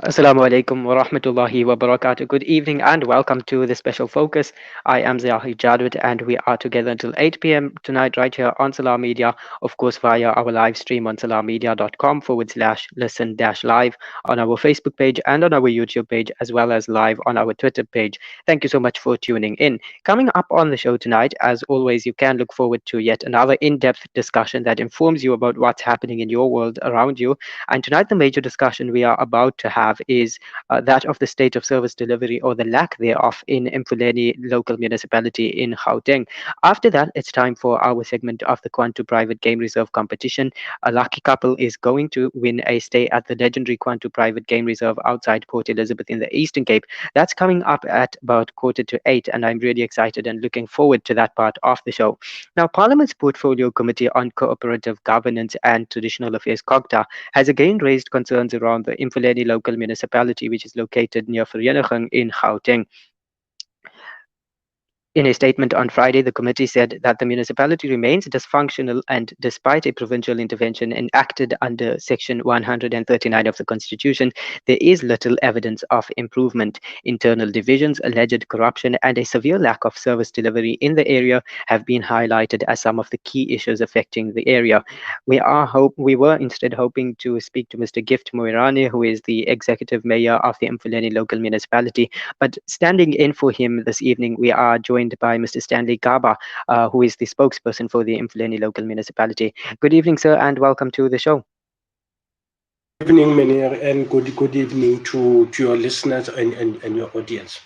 Assalamu alaikum wa rahmatullahi wa barakatuh. Good evening and welcome to the special focus. I am Zahid Jadwat and we are together until 8 p.m. tonight right here on Salar Media, of course via our live stream on salarmedia.com/listen live on our Facebook page and on our YouTube page as well as live on our Twitter page. Thank you so much for tuning in. Coming up on the show tonight, as always, you can look forward to yet another in-depth discussion that informs you about what's happening in your world around you. And tonight, the major discussion we are about to have is that of the state of service delivery or the lack thereof in Emfuleni Local Municipality in Gauteng. After that, it's time for our segment of the Quantu Private Game Reserve competition. A lucky couple is going to win a stay at the legendary Quantu Private Game Reserve outside Port Elizabeth in the Eastern Cape. That's coming up at about 7:45, and I'm really excited and looking forward to that part of the show. Now, Parliament's Portfolio Committee on Cooperative Governance and Traditional Affairs, COGTA, has again raised concerns around the Emfuleni Local Municipality, which is located near Vereeniging in Gauteng. In a statement on Friday, the committee said that the municipality remains dysfunctional and despite a provincial intervention enacted under Section 139 of the Constitution, there is little evidence of improvement. Internal divisions, alleged corruption, and a severe lack of service delivery in the area have been highlighted as some of the key issues affecting the area. We were instead hoping to speak to Mr. Gift Moerane, who is the executive mayor of the Emfuleni Local Municipality. But standing in for him this evening, we are joined by Mr. Stanley Gaba, who is the spokesperson for the Emfuleni Local Municipality. Good evening, sir, and welcome to the show. Good evening, Menir, and good evening to your listeners and your audience.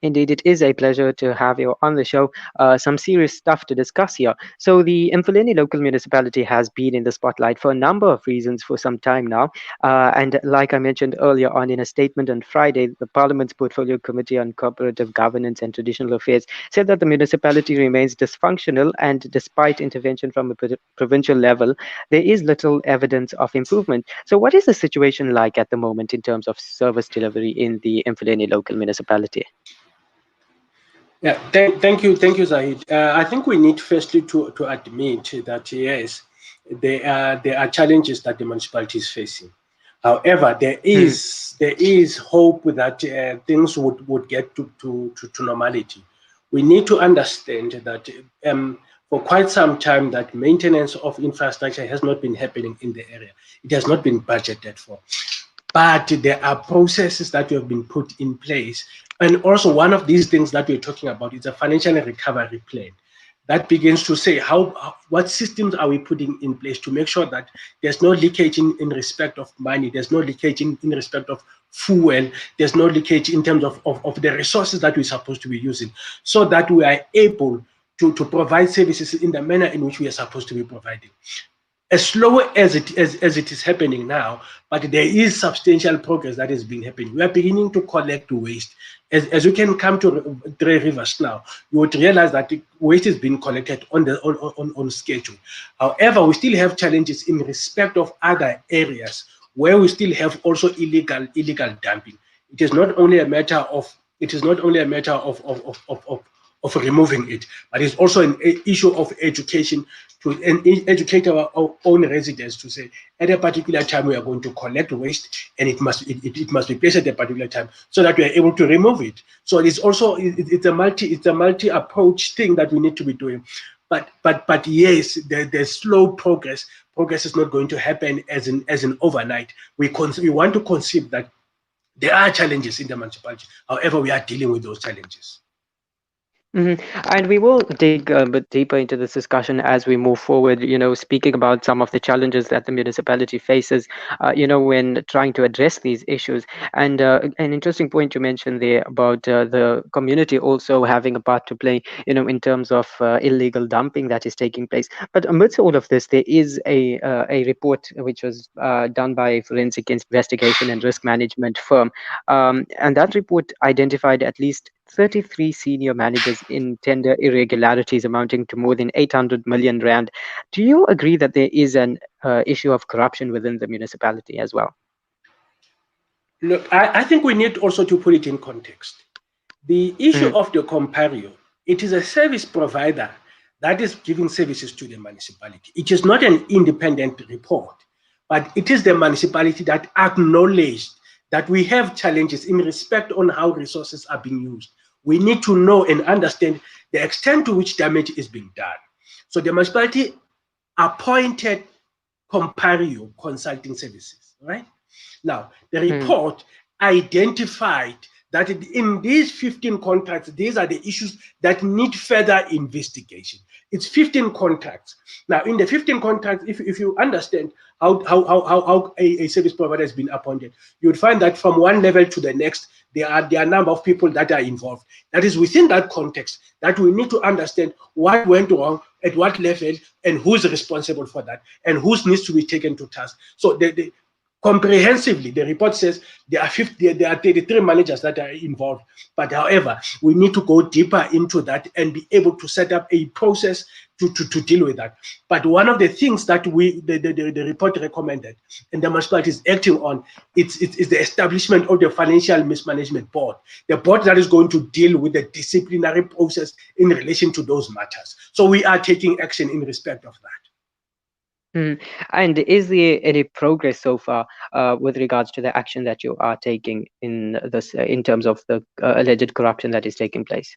Indeed, it is a pleasure to have you on the show. Some serious stuff to discuss here. So, the Emfuleni Local Municipality has been in the spotlight for a number of reasons for some time now. And like I mentioned earlier on in a statement on Friday, the Parliament's Portfolio Committee on Cooperative Governance and Traditional Affairs said that the municipality remains dysfunctional, and despite intervention from a provincial level, there is little evidence of improvement. So, what is the situation like at the moment in terms of service delivery in the Emfuleni Local Municipality? Yeah, thank you, Zahid. I think we need firstly to admit that yes, there are challenges that the municipality is facing. However, there is hope that things would get to normality. We need to understand that for quite some time that maintenance of infrastructure has not been happening in the area. It has not been budgeted for. But there are processes that have been put in place. And also one of these things that we're talking about is a financial recovery plan that begins to say what systems are we putting in place to make sure that there's no leakage in respect of money, there's no leakage in respect of fuel, there's no leakage in terms of the resources that we're supposed to be using, so that we are able to provide services in the manner in which we are supposed to be providing. As slow as it is happening now, but there is substantial progress that has been happening. We are beginning to collect waste. As you can come to Three Rivers now, you would realize that the waste is being collected on schedule. However, we still have challenges in respect of other areas where we still have also illegal dumping. It is not only a matter of removing it, but it's also an issue of education to educate our own residents to say at a particular time we are going to collect waste and it must be placed at a particular time so that we are able to remove it. So it's a multi approach thing that we need to be doing. But yes, there's slow progress. Progress is not going to happen as an overnight. We want to conceive that there are challenges in the municipality. However, we are dealing with those challenges. And we will dig a bit deeper into this discussion as we move forward, speaking about some of the challenges that the municipality faces, when trying to address these issues. And an interesting point you mentioned there about the community also having a part to play, in terms of illegal dumping that is taking place. But amidst all of this, there is a report which was done by a forensic investigation and risk management firm. And that report identified at least 33 senior managers in tender irregularities amounting to more than 800 million rand. Do you agree that there is an issue of corruption within the municipality as well? Look, I think we need also to put it in context. The issue of the Compario, it is a service provider that is giving services to the municipality. It is not an independent report. but it is the municipality that acknowledged that we have challenges in respect on how resources are being used. We need to know and understand the extent to which damage is being done. So the municipality appointed Compario Consulting Services, right? Now, the report identified that in these 15 contracts, these are the issues that need further investigation. It's 15 contracts. Now, in the 15 contracts, if you understand how a service provider has been appointed, you would find that from one level to the next, there are a number of people that are involved. That is within that context that we need to understand what went wrong, at what level, and who's responsible for that, and who needs to be taken to task. So comprehensively, the report says there are 33 managers that are involved. But however, we need to go deeper into that and be able to set up a process to deal with that. But one of the things that the report recommended and the municipality is acting on, it's the establishment of the Financial Mismanagement Board, the board that is going to deal with the disciplinary process in relation to those matters. So we are taking action in respect of that. And is there any progress so far with regards to the action that you are taking in this, in terms of the alleged corruption that is taking place?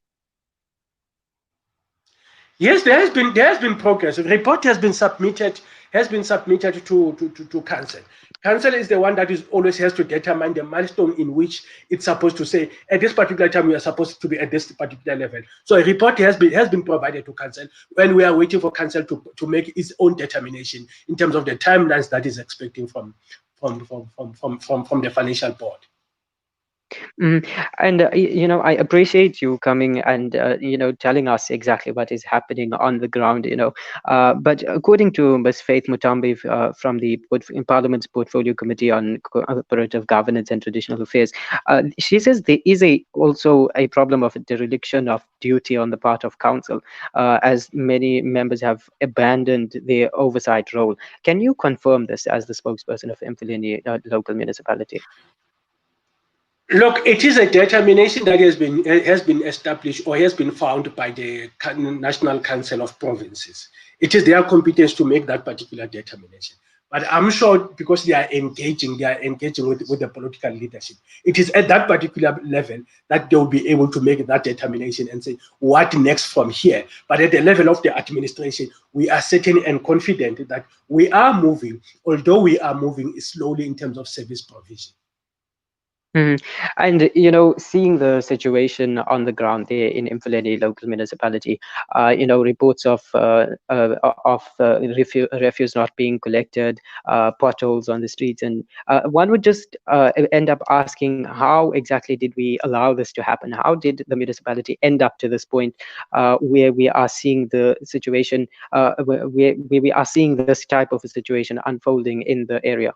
Yes, there has been progress. The report has been submitted to council. Council is the one that is always has to determine the milestone in which it's supposed to say at this particular time we are supposed to be at this particular level. So a report has been provided to council, when we are waiting for council to make its own determination in terms of the timelines that is expecting from the financial board. And I appreciate you coming and telling us exactly what is happening on the ground. But according to Ms. Faith Mutambi from the in Parliament's Portfolio Committee on Cooperative Governance and Traditional Affairs, she says there is also a problem of dereliction of duty on the part of council, as many members have abandoned their oversight role. Can you confirm this as the spokesperson of Emfuleni Local Municipality? Look, it is a determination that has been established or has been found by the National Council of Provinces. It is their competence to make that particular determination. But I'm sure because they are engaging with the political leadership. It is at that particular level that they will be able to make that determination and say what next from here. But at the level of the administration, we are certain and confident that we are moving, although we are moving slowly in terms of service provision. And seeing the situation on the ground there in Emfuleni Local Municipality, reports of refuse not being collected, potholes on the streets, and one would just end up asking, how exactly did we allow this to happen? How did the municipality end up to this point where we are seeing the situation, where we are seeing this type of a situation unfolding in the area?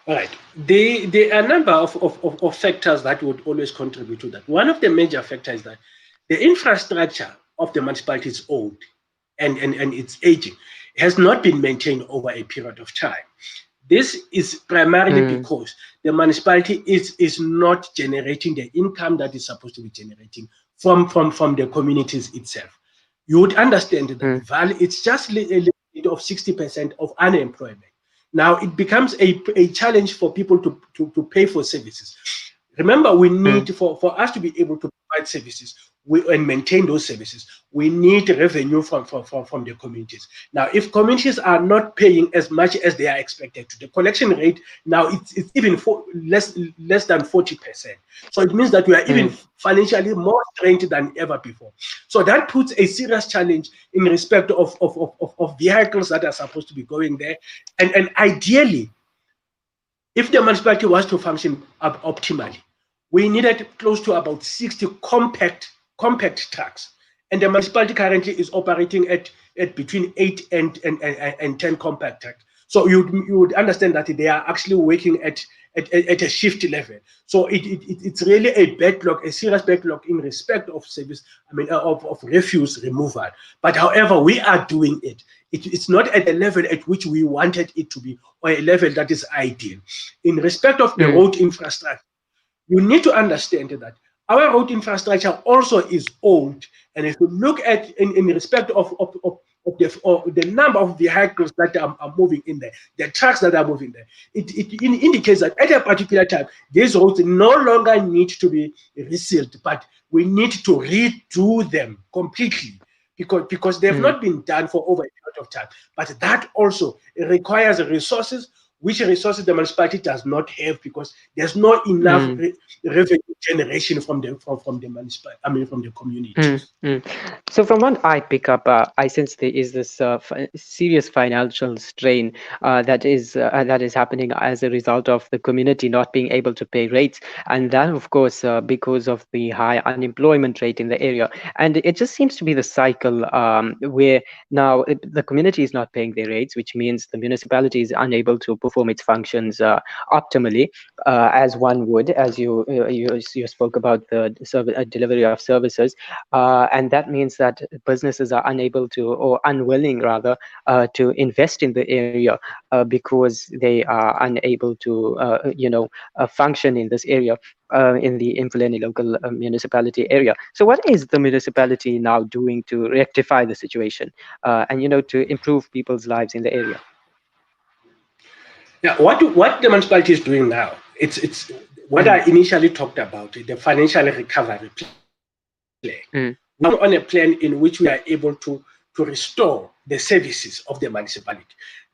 All right. There are a number of factors that would always contribute to that. One of the major factors is that the infrastructure of the municipality is old and it's aging. It has not been maintained over a period of time. This is primarily because the municipality is not generating the income that is supposed to be generating from the communities itself. You would understand that it's just a little bit of 60% of unemployment. Now it becomes a challenge for people to pay for services. Remember, we need for us to be able to provide services and maintain those services, we need revenue from the communities. Now, if communities are not paying as much as they are expected to, the collection rate now it's even less than 40%. So it means that we are even financially more strained than ever before. So that puts a serious challenge in respect of vehicles that are supposed to be going there. And ideally, if the municipality was to function optimally, we needed close to about 60 compact trucks. And the municipality currently is operating at between 8 and 10 compact trucks. So you would understand that they are actually working at a shift level. So it's really a backlog, a serious backlog in respect of service, of refuse removal. But however, we are doing it. It's not at the level at which we wanted it to be, or a level that is ideal. In respect of the road infrastructure, you need to understand that our road infrastructure also is old. And if you look at in respect of or the number of vehicles that are moving in there, the trucks that are moving there, it indicates that at a particular time, these roads no longer need to be resealed, but we need to redo them completely because they've not been done for over a period of time. But that also requires resources, which resources the municipality does not have because there's not enough revenue generation from the municipality. I mean, from the communities. So from what I pick up, I sense there is this serious financial strain that is happening as a result of the community not being able to pay rates, and that, of course, because of the high unemployment rate in the area. And it just seems to be the cycle where now the community is not paying their rates, which means the municipality is unable to perform its functions optimally, as one would, as you spoke about the delivery of services. And that means that businesses are unable to, or unwilling rather, to invest in the area because they are unable to, function in this area, in the Emfuleni Local Municipality area. So what is the municipality now doing to rectify the situation and, to improve people's lives in the area? Yeah, what the municipality is doing now, it's what I initially talked about, the financial recovery plan. We're on a plan in which we are able to restore the services of the municipality.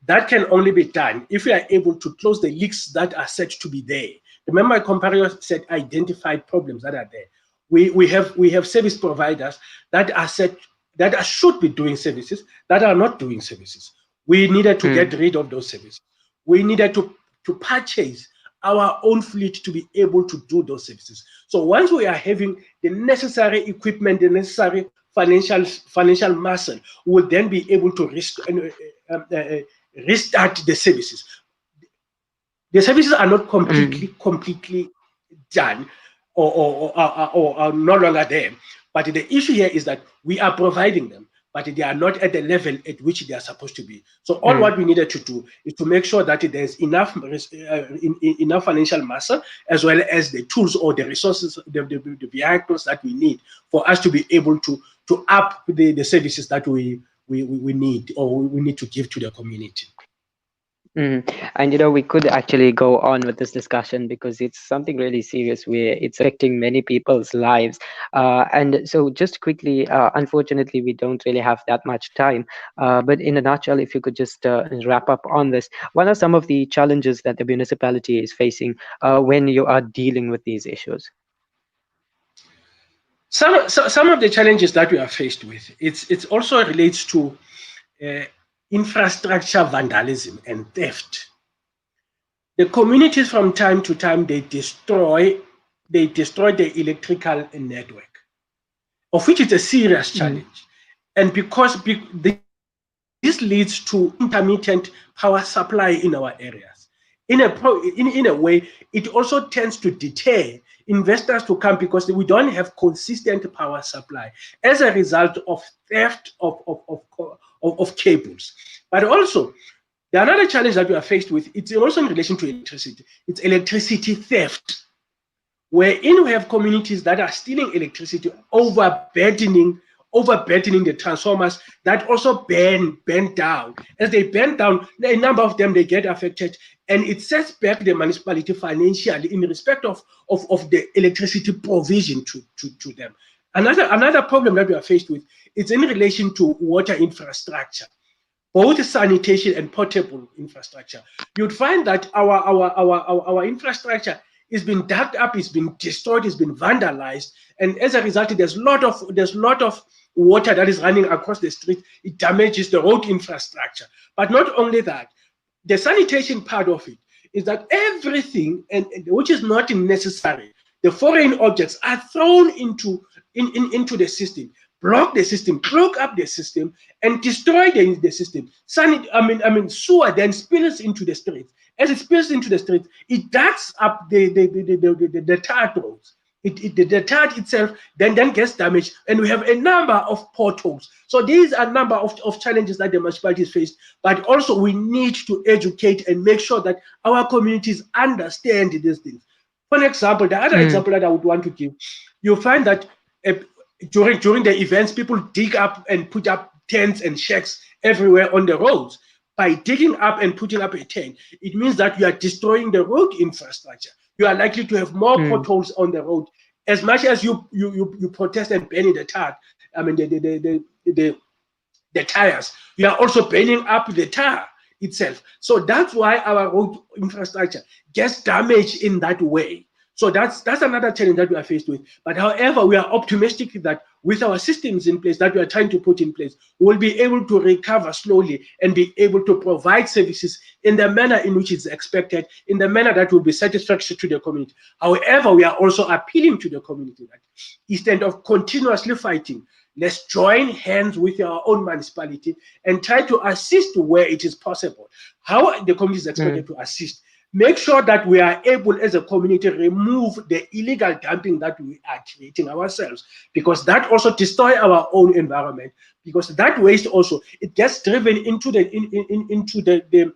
That can only be done if we are able to close the leaks that are said to be there. Remember, my comparator said identified problems that are there. We have service providers that are said that should be doing services that are not doing services. We needed to get rid of those services. We needed to purchase our own fleet to be able to do those services. So once we are having the necessary equipment, the necessary financial muscle, we will then be able to restart the services. The services are not completely done or are no longer there. But the issue here is that we are providing them, but they are not at the level at which they are supposed to be. So all what we needed to do is to make sure that there's enough financial muscle, as well as the tools or the resources, the vehicles that we need for us to be able to up the services that we need, or we need to give to the community. And we could actually go on with this discussion because it's something really serious where it's affecting many people's lives. And so just quickly, unfortunately, we don't really have that much time. But in a nutshell, if you could just wrap up on this, what are some of the challenges that the municipality is facing when you are dealing with these issues? Some of the challenges that we are faced with, it also relates to infrastructure vandalism and theft. The communities from time to time, they destroy the electrical network, of which is a serious challenge. And because this leads to intermittent power supply in our areas. In a way, it also tends to deter investors to come because we don't have consistent power supply as a result of theft of cables. But also, the another challenge that we are faced with, it's also in relation to electricity. It's electricity theft, wherein we have communities that are stealing electricity, overburdening the transformers that also burn down. As they burn down, a number of them, they get affected, and it sets back the municipality financially in respect of the electricity provision to them. Another problem that we are faced with is in relation to water infrastructure, both sanitation and potable infrastructure. You'd find that our infrastructure has been dug up, it's been destroyed, it's been vandalized, and as a result, there's a lot of water that is running across the street. It damages the road infrastructure. But not only that, the sanitation part of it is that everything, and which is not necessary, the foreign objects are thrown into the system, block the system, block up the system, and destroy the system. Sewer then spills into the streets. As it spills into the streets, it ducts up the tar roads. The tar itself then gets damaged, and we have a number of potholes. So these are a number of challenges that the municipalities face, but also we need to educate and make sure that our communities understand these things. For example, the other example that I would want to give, you find that during the events, people dig up and put up tents and shacks everywhere on the roads. By digging up and putting up a tent, it means that you are destroying the road infrastructure. You are likely to have more potholes on the road. As much as you protest and burn the tar, I mean the tires, you are also burning up the tar itself. So that's why our road infrastructure gets damaged in that way. So that's another challenge that we are faced with. But however, we are optimistic that with our systems in place that we are trying to put in place, we'll be able to recover slowly and be able to provide services in the manner in which it's expected, in the manner that will be satisfactory to the community. However, we are also appealing to the community that instead of continuously fighting, let's join hands with our own municipality and try to assist where it is possible. How the community is expected to assist. Make sure that we are able as a community remove the illegal dumping that we are creating ourselves, because that also destroys our own environment, because that waste also, it gets driven into the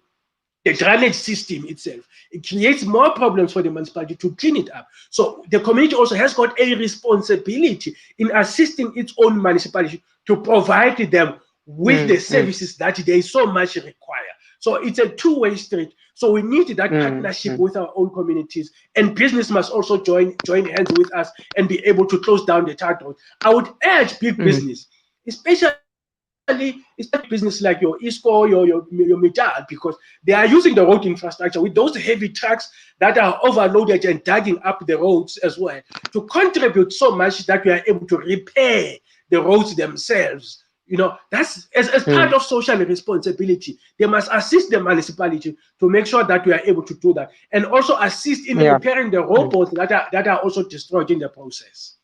drainage system itself. It creates more problems for the municipality to clean it up. So the community also has got a responsibility in assisting its own municipality to provide them with the services that they so much require. So it's a two-way street. So we need that partnership with our own communities, and business must also join hands with us and be able to close down the tar road. I would urge big business, especially business like your ISCO, your Metal, because they are using the road infrastructure with those heavy trucks that are overloaded and digging up the roads as well, to contribute so much that we are able to repair the roads themselves. You know, that's as part of social responsibility. They must assist the municipality to make sure that we are able to do that, and also assist in repairing the roads that are also destroyed in the process.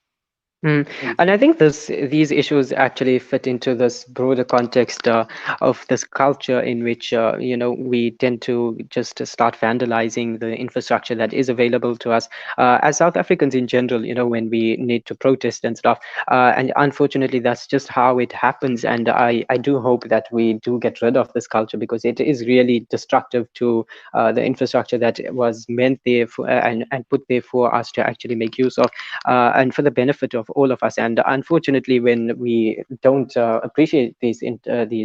And I think these issues actually fit into this broader context of this culture in which we tend to just start vandalizing the infrastructure that is available to us as South Africans in general. When we need to protest and stuff, and unfortunately, that's just how it happens. And I do hope that we do get rid of this culture, because it is really destructive to the infrastructure that was meant there for, and put there for us to actually make use of, and for the benefit of all of us. And unfortunately, when we don't appreciate these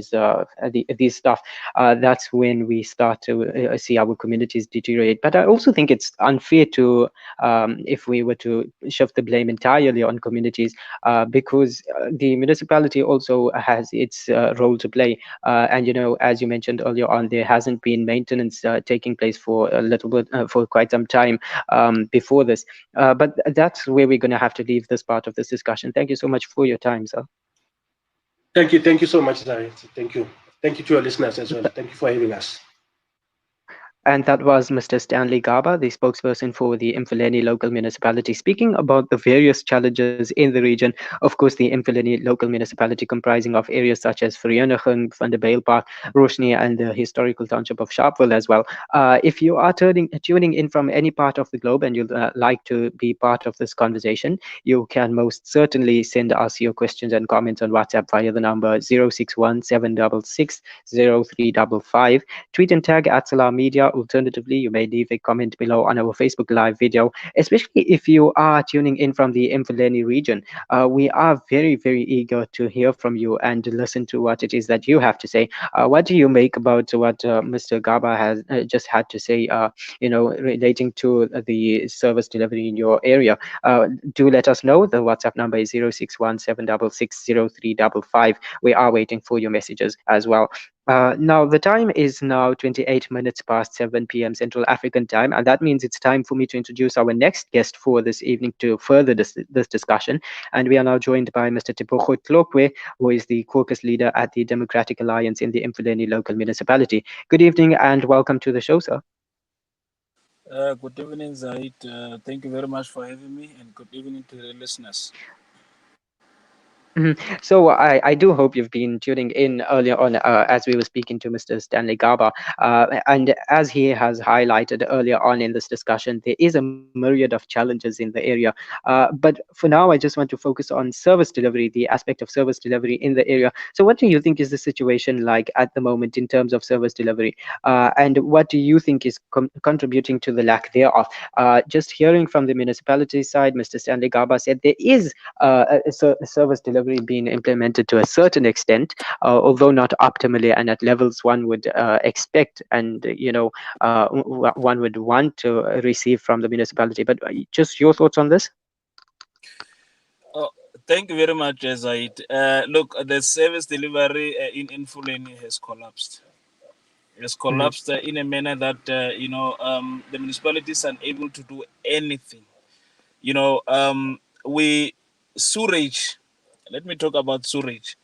stuff, that's when we start to see our communities deteriorate. But I also think it's unfair to, if we were to shift the blame entirely on communities, because the municipality also has its role to play. And as you mentioned earlier on, there hasn't been maintenance taking place for a little bit, for quite some time before this. But that's where we're going to have to leave this part of this discussion. Thank you so much for your time, sir. Thank you so much, Zahid. Thank you to your listeners as well. Thank you for having us. And that was Mr. Stanley Gaba, the spokesperson for the Emfuleni Local Municipality, speaking about the various challenges in the region. Of course, the Emfuleni Local Municipality, comprising of areas such as Vereeniging, Vanderbijlpark, Roshni, and the historical township of Sharpeville as well. If you are tuning in from any part of the globe and you'd like to be part of this conversation, you can most certainly send us your questions and comments on WhatsApp via the number 061 766 0355. Tweet and tag at Salam Media. Alternatively, you may leave a comment below on our Facebook Live video, especially if you are tuning in from the Emfuleni region. We are very, very eager to hear from you and listen to what it is that you have to say. What do you make about what Mr. Gaba has just had to say, relating to the service delivery in your area? Do let us know. The WhatsApp number is 061 766 0355. We are waiting for your messages as well. Now, the time is now 28 minutes past 7 p.m. Central African time, and that means it's time for me to introduce our next guest for this evening to further this discussion. And we are now joined by Mr. Tebogo Tlokwe, who is the caucus leader at the Democratic Alliance in the Emfuleni Local Municipality. Good evening and welcome to the show, sir. Good evening, Zahid. Thank you very much for having me, and good evening to the listeners. So I do hope you've been tuning in earlier on as we were speaking to Mr. Stanley Gaba. And as he has highlighted earlier on in this discussion, there is a myriad of challenges in the area. But for now, I just want to focus on service delivery, the aspect of service delivery in the area. So what do you think is the situation like at the moment in terms of service delivery? And what do you think is contributing to the lack thereof? Just hearing from the municipality side, Mr. Stanley Gaba said there is a service delivery delivery being implemented to a certain extent, although not optimally and at levels one would expect, and one would want to receive from the municipality. But just your thoughts on this? Oh, thank you very much, Zahid. Look, the service delivery in Emfuleni has collapsed. It has collapsed in a manner that the municipalities are unable to do anything. We sewage. Let me talk about sewage.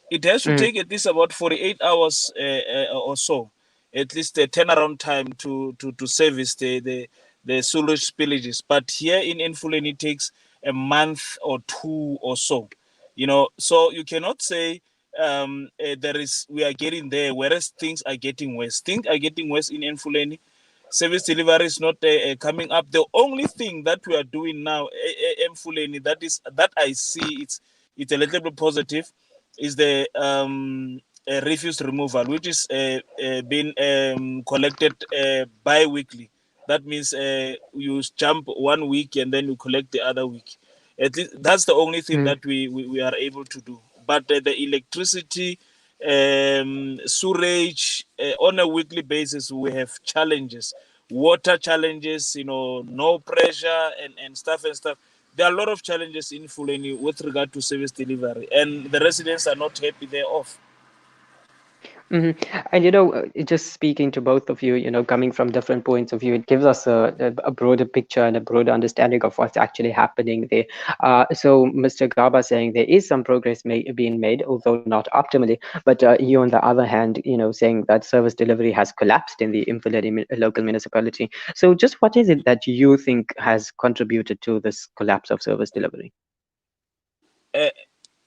It has to take at least about 48 hours or so, at least the turnaround time to service the sewage spillages. But here in Emfuleni, it takes a month or two or so. So you cannot say we are getting there, whereas things are getting worse. Things are getting worse in Emfuleni. Service delivery is not coming up. The only thing that we are doing now, Emfuleni, that I see it's a little bit positive, is the refuse removal, which is being collected bi-weekly. That means you jump 1 week and then you collect the other week. At least that's the only thing that we are able to do. But the electricity, sewage, on a weekly basis, we have challenges, water challenges, no pressure and stuff and stuff. There are a lot of challenges in Fulani with regard to service delivery, and the residents are not happy thereof. And just speaking to both of you, coming from different points of view, it gives us a broader picture and a broader understanding of what's actually happening there. So Mr. Gaba saying there is some progress being made, although not optimally. But you, on the other hand, saying that service delivery has collapsed in the Emfuleni local municipality. So just what is it that you think has contributed to this collapse of service delivery?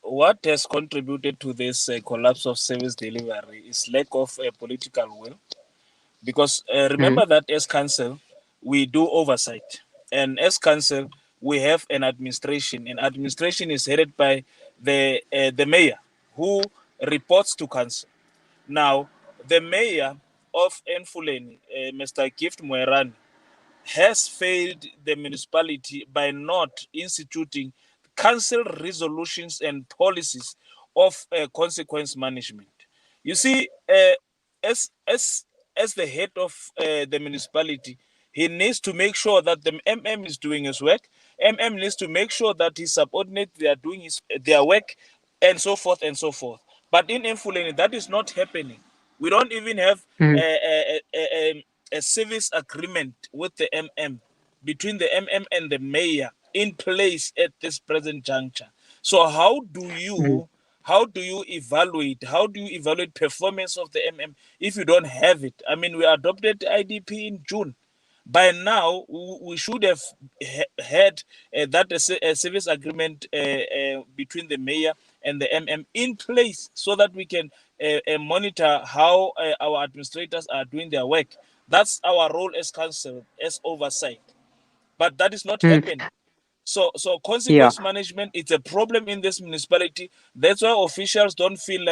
What has contributed to this collapse of service delivery is lack of political will. Because remember that as council, we do oversight. And as council, we have an administration. And administration is headed by the mayor, who reports to council. Now, the mayor of Emfuleni, Mr. Gift Moerane, has failed the municipality by not instituting council resolutions and policies of consequence management. You see, as as as the head of the municipality, he needs to make sure that the MM is doing his work. MM needs to make sure that his subordinates they are doing their work, and so forth and so forth. But in Emfuleni, that is not happening. We don't even have a service agreement with the MM, between the MM and the mayor, in place at this present juncture. So how do you evaluate performance of the MM if you don't have it? I mean, we adopted IDP in June. By now, we should have had that a service agreement between the mayor and the MM in place, so that we can monitor how our administrators are doing their work. That's our role as council, as oversight. But that is not happening. So Yeah. consequence management, it's a problem in this municipality. That's why officials don't feel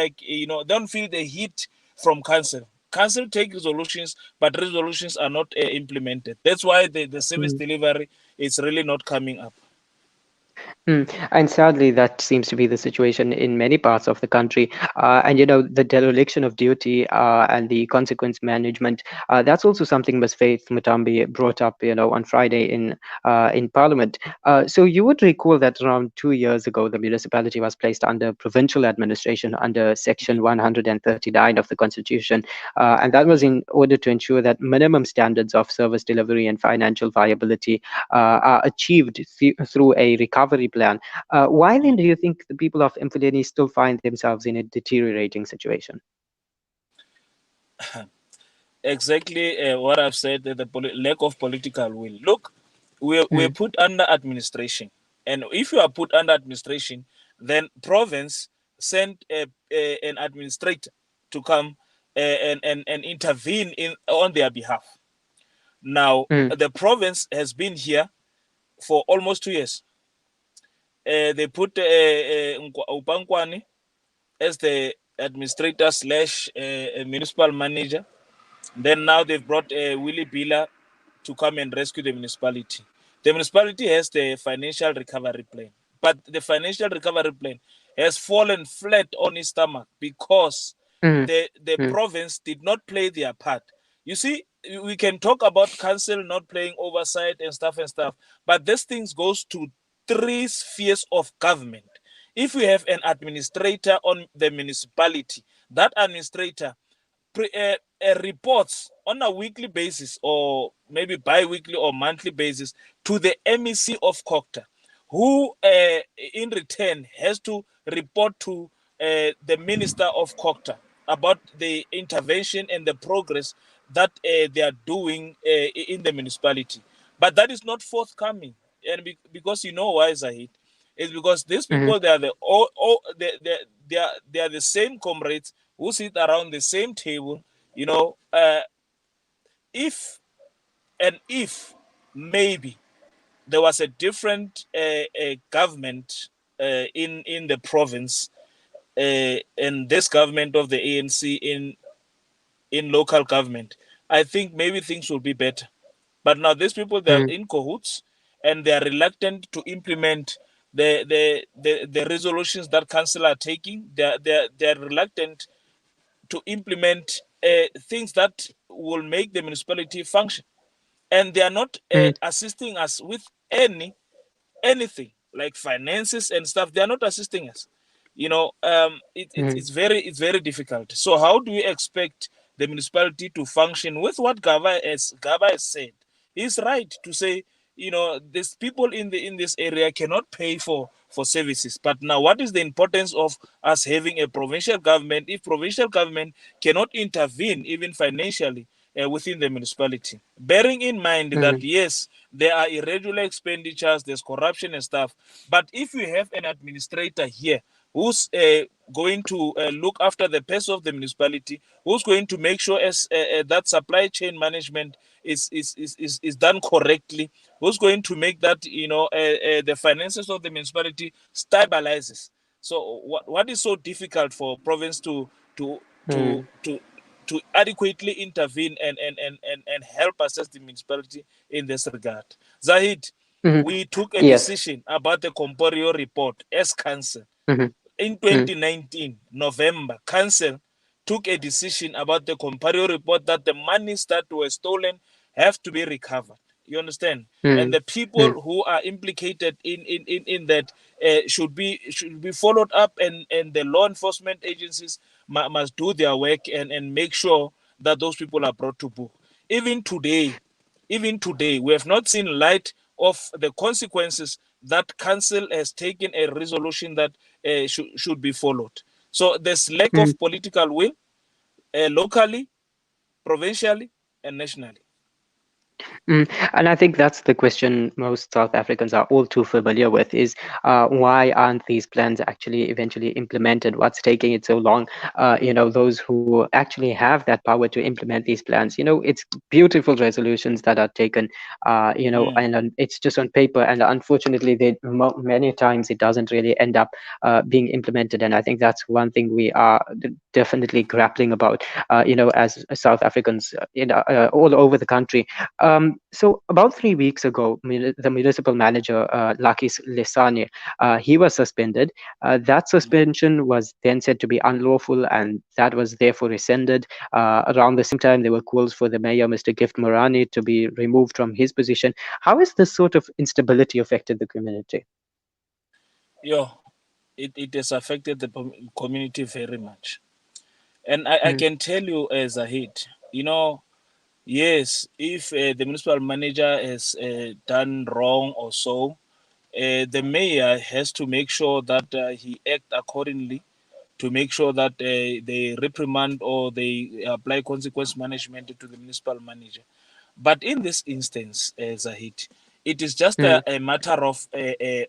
don't feel the heat from council. Council take resolutions, but resolutions are not implemented. That's why the service delivery is really not coming up. And sadly, that seems to be the situation in many parts of the country. And the dereliction of duty and the consequence management. That's also something Ms. Faith Mutambi brought up, on Friday in Parliament. So you would recall that around 2 years ago, the municipality was placed under provincial administration under Section 139 of the Constitution, and that was in order to ensure that minimum standards of service delivery and financial viability are achieved through a recovery plan. Why then do you think the people of Emfuleni still find themselves in a deteriorating situation? Exactly what I've said, the lack of political will. Look, we're put under administration. And if you are put under administration, then province send an administrator to come and intervene on their behalf. Now, the province has been here for almost 2 years. They put Upankwani as the administrator slash municipal manager. Then now they've brought Willie Bila to come and rescue the municipality. The municipality has the financial recovery plan, but the financial recovery plan has fallen flat on his stomach because mm, the mm, province did not play their part. You see, we can talk about council not playing oversight and stuff, but this things goes to three spheres of government. If we have an administrator on the municipality, that administrator reports on a weekly basis or maybe bi-weekly or monthly basis to the MEC of Cocta, who in return has to report to the Minister of Cocta about the intervention and the progress that they are doing in the municipality. But that is not forthcoming. And because you know why, Zahid? It's because these mm, people, they are they are the same comrades who sit around the same table. You know, if maybe there was a different government in the province, and this government of the ANC in local government, I think maybe things will be better. But now these people, they are mm, in cahoots, and they are reluctant to implement the resolutions that council are taking. They are reluctant to implement things that will make the municipality function, and they are not mm, assisting us with anything like finances and stuff. They are not assisting us. You know, mm, it's very difficult. So how do we expect the municipality to function with what Gava has said? He's right to say, you know, these people in this area cannot pay for services. But now, what is the importance of us having a provincial government if provincial government cannot intervene even financially within the municipality? Bearing in mind that mm, yes, there are irregular expenditures, there's corruption and stuff, but if you have an administrator here who's going to look after the purse of the municipality, who's going to make sure that supply chain management is done correctly, who's going to make that, you know, the finances of the municipality stabilizes. So what is so difficult for province to to mm, to to adequately intervene and help assess the municipality in this regard? Zahid, mm. we took a Yes. decision about the Compario report as council. Mm, In mm, 2019, November, council took a decision about the Compario report that the monies that were stolen have to be recovered. You understand? And mm, the mm, people who are implicated in that should be followed up, and the law enforcement agencies must do their work and make sure that those people are brought to book. Even today, even today, we have not seen light of the consequences that council has taken a resolution that should be followed. So there's lack mm. of political will locally, provincially, and nationally. Mm, and I think that's the question most South Africans are all too familiar with is why aren't these plans actually eventually implemented? What's taking it so long? Those who actually have that power to implement these plans, it's beautiful resolutions that are taken, Mm. and it's just on paper. And unfortunately, many times it doesn't really end up being implemented. And I think that's one thing we are definitely grappling about, as South Africans, all over the country. So about 3 weeks ago, the municipal manager, Lucky Lisane, he was suspended. That suspension was then said to be unlawful, and that was therefore rescinded. Around the same time, there were calls for the mayor, Mr. Gift Moerane, to be removed from his position. How has this sort of instability affected the community? Yeah, it has affected the community very much. And I Mm, can tell you, as a hit, you know, yes, if the municipal manager has done wrong or so, the mayor has to make sure that he act accordingly, to make sure that they reprimand or they apply consequence management to the municipal manager. But in this instance, Zahid, it is just mm, a matter of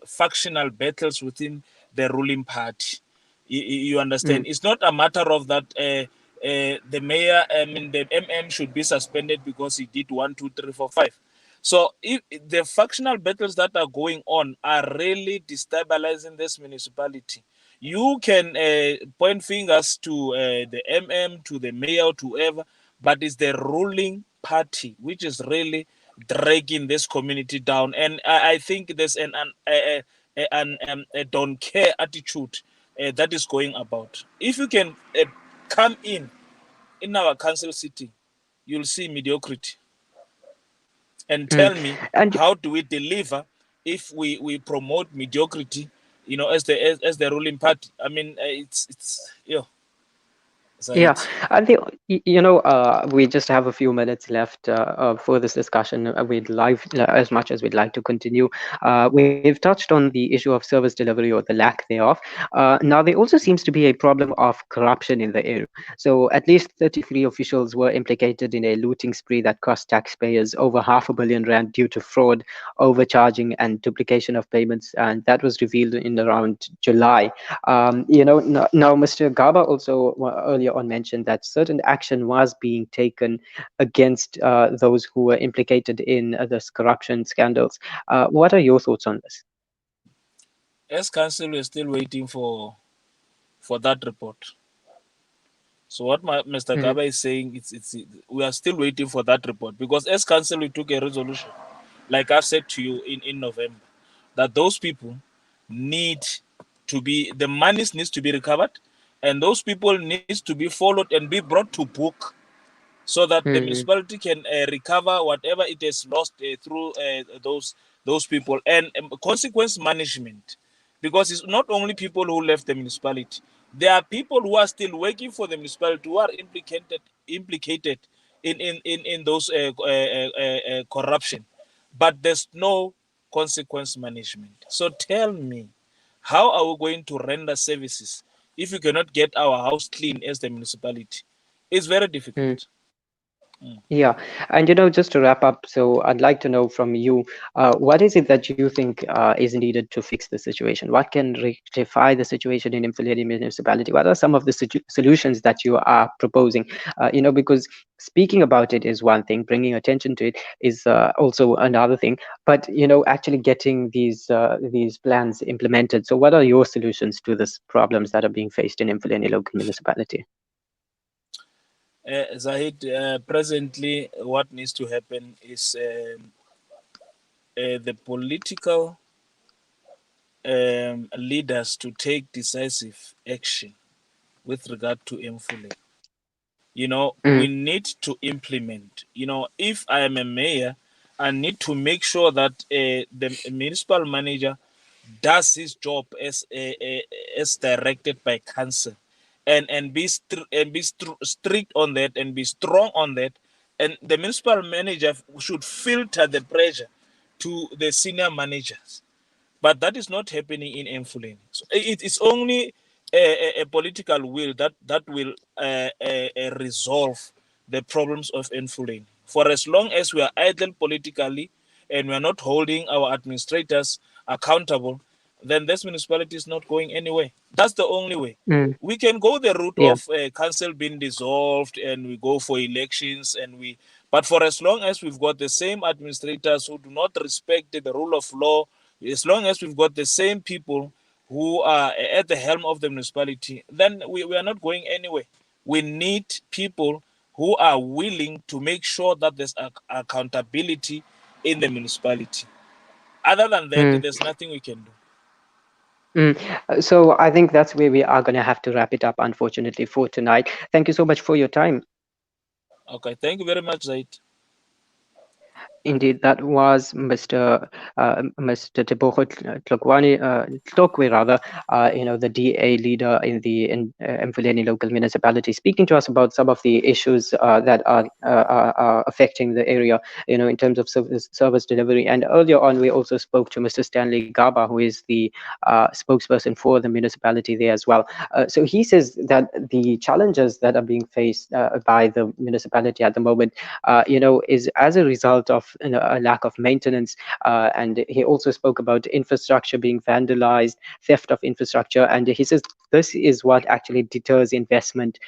factional battles within the ruling party. You understand? mm, It's not a matter of that the mayor, I mean, the MM should be suspended because he did 1, 2, 3, 4, 5. So if the factional battles that are going on are really destabilizing this municipality. You can point fingers to the MM, to the mayor, to whoever, but it's the ruling party which is really dragging this community down. And I think there's a don't care attitude that is going about. If you can come in our council sitting, you'll see mediocrity. And tell me, And how do we deliver if we promote mediocrity, as the ruling party? I mean, it's yeah, Zahid. I think we just have a few minutes left for this discussion. We'd like, as much as we'd like to continue. We've touched on the issue of service delivery or the lack thereof. Now, there also seems to be a problem of corruption in the area. So, at least 33 officials were implicated in a looting spree that cost taxpayers over R500 million due to fraud, overcharging, and duplication of payments, and that was revealed in around July. Now, Mr. Gaba also earlier on mentioned that certain action was being taken against those who were implicated in this corruption scandals. What are your thoughts on this? As council, we're still waiting for that report. So what Mr. Mhm. Gaba is saying, it's we are still waiting for that report, because as council we took a resolution, like I've said to you in November, that those people need to be, the monies needs to be recovered, and those people needs to be followed and be brought to book, so that the Mhm. municipality can recover whatever it has lost through those people, and consequence management, because it's not only people who left the municipality. There are people who are still working for the municipality who are implicated in those corruption, but there's no consequence management. So tell me, how are we going to render services if we cannot get our house clean as the municipality? It's very difficult. Yeah, and just to wrap up, so I'd like to know from you, what is it that you think is needed to fix the situation? What can rectify the situation in Emfuleni municipality? What are some of the solutions that you are proposing? Because speaking about it is one thing, bringing attention to it is also another thing. But actually getting these plans implemented. So, what are your solutions to these problems that are being faced in Emfuleni local municipality? Zahid, presently, what needs to happen is the political leaders to take decisive action with regard to Emfuleni. We Mm, need to implement. If I am a mayor, I need to make sure that the municipal manager does his job as directed by council, and be strict on that, and be strong on that, and the municipal manager should filter the pressure to the senior managers, but that is not happening in Emfuleni. So it's only a political will that will resolve the problems of Emfuleni. For as long as we are idle politically and we are not holding our administrators accountable, then this municipality is not going anywhere. That's the only way. mm, We can go the route yeah. of council being dissolved and we go for elections, but for as long as we've got the same administrators who do not respect the rule of law, as long as we've got the same people who are at the helm of the municipality, then we are not going anywhere. We need people who are willing to make sure that there's accountability in the municipality. Other than that, Mm. there's nothing we can do. So I think that's where we are going to have to wrap it up, unfortunately, for tonight. Thank you so much for your time. Okay, thank you very much, Zaid. Indeed, that was Mr. Tebogo Tlokwe, rather, the DA leader in Emfuleni local municipality, speaking to us about some of the issues that are affecting the area, in terms of service delivery. And earlier on, we also spoke to Mr. Stanley Gaba, who is the spokesperson for the municipality there as well. So he says that the challenges that are being faced by the municipality at the moment, is as a result of a lack of maintenance. And he also spoke about infrastructure being vandalized, theft of infrastructure, and he says this is what actually deters investment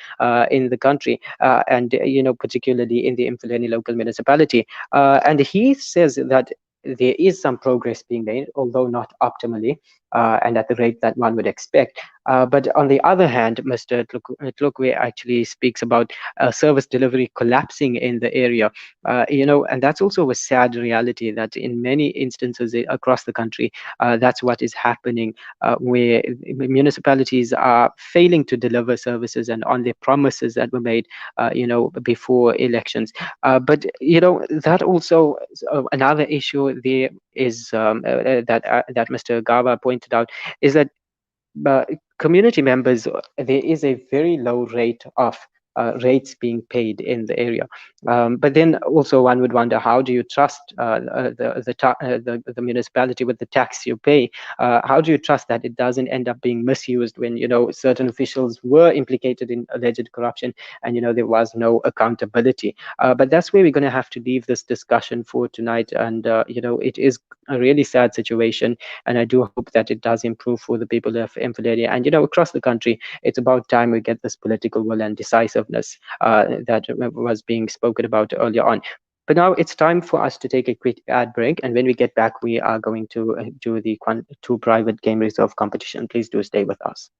in the country, and particularly in the Emfuleni local municipality. And he says that there is some progress being made, although not optimally. and at the rate that one would expect. But on the other hand, Mr. Tlokwe actually speaks about service delivery collapsing in the area. And that's also a sad reality that in many instances across the country, that's what is happening, where municipalities are failing to deliver services and on their promises that were made, before elections. But that also another issue there is that Mr. Gava pointed out is that but community members, there is a very low rate of rates being paid in the area. But then also one would wonder, how do you trust the municipality with the tax you pay? How do you trust that it doesn't end up being misused when certain officials were implicated in alleged corruption and there was no accountability? But that's where we're going to have to leave this discussion for tonight. And it is a really sad situation, and I do hope that it does improve for the people of Emfuleni and across the country. It's about time we get this political will and decisiveness that was being spoken about earlier on. But now it's time for us to take a quick ad break, and when we get back, we are going to do the two private game reserve competition. Please do stay with us.